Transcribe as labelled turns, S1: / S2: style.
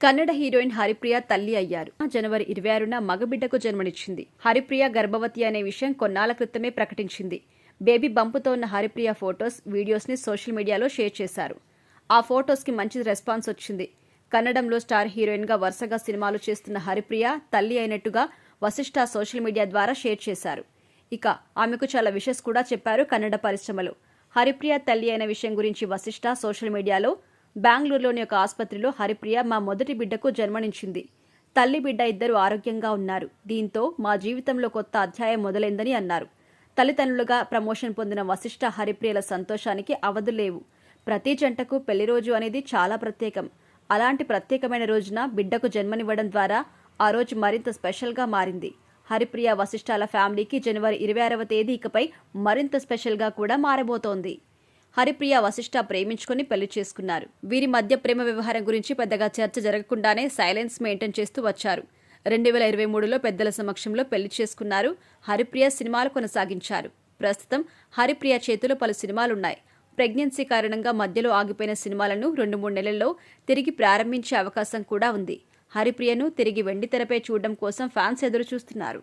S1: Kannada heroine Haripriya తల్లి అయ్యారు. జనవరి 26న మగబిడ్డకు జన్మనిచ్చింది. హరిప్రియ గర్భవతి అనే విషయం కొన్నాళ్ల క్రితమే ప్రకటించింది. బేబీ బంపుతో ఉన్న హరిప్రియ ఫొటోస్, వీడియోస్ ని సోషల్ మీడియాలో షేర్ చేశారు. ఆ ఫొటోస్ కి మంచి రెస్పాన్స్ వచ్చింది. కన్నడంలో స్టార్ హీరోయిన్ గా వరుసగా సినిమాలు చేస్తున్న హరిప్రియ తల్లి అయినట్టుగా వశిష్ఠ సోషల్ మీడియా ద్వారా షేర్ చేశారు. ఇక ఆమెకు చాలా విషెస్ కూడా చెప్పారు కన్నడ పరిశ్రమలో. హరిప్రియ తల్లి అయిన విషయం గురించి వశిష్ఠ సోషల్ మీడియాలో బెంగళూరులోని ఒక ఆసుపత్రిలో హరిప్రియ మా మొదటి బిడ్డకు జన్మనిచ్చింది. తల్లి బిడ్డ ఇద్దరు ఆరోగ్యంగా ఉన్నారు. దీంతో మా జీవితంలో కొత్త అధ్యాయం మొదలైందని అన్నారు. తల్లిదండ్రులుగా ప్రమోషన్ పొందిన వశిష్ఠ హరిప్రియల సంతోషానికి అవధులేవు. ప్రతి జంటకు పెళ్లి రోజు అనేది చాలా ప్రత్యేకం. అలాంటి ప్రత్యేకమైన రోజున బిడ్డకు జన్మనివ్వడం ద్వారా ఆ రోజు మరింత స్పెషల్గా మారింది. హరిప్రియ వశిష్ఠాల ఫ్యామిలీకి జనవరి 26వ తేదీ ఇకపై మరింత స్పెషల్గా కూడా మారబోతోంది. హరిప్రియ వశిష్ఠ ప్రేమించుకుని పెళ్లి చేసుకున్నారు. వీరి మధ్య ప్రేమ వ్యవహారం గురించి పెద్దగా చర్చ జరగకుండానే సైలెన్స్ మెయింటైన్ చేస్తూ వచ్చారు. 2023లో పెద్దల సమక్షంలో పెళ్లి చేసుకున్నారు. హరిప్రియ సినిమాలు కొనసాగించారు. ప్రస్తుతం హరిప్రియ చేతిలో పలు సినిమాలున్నాయి. ప్రెగ్నెన్సీ కారణంగా మధ్యలో ఆగిపోయిన సినిమాలను 2-3 నెలల్లో తిరిగి ప్రారంభించే అవకాశం కూడా ఉంది. హరిప్రియను తిరిగి వెండితెరపై చూడడం కోసం ఫ్యాన్స్ ఎదురు చూస్తున్నారు.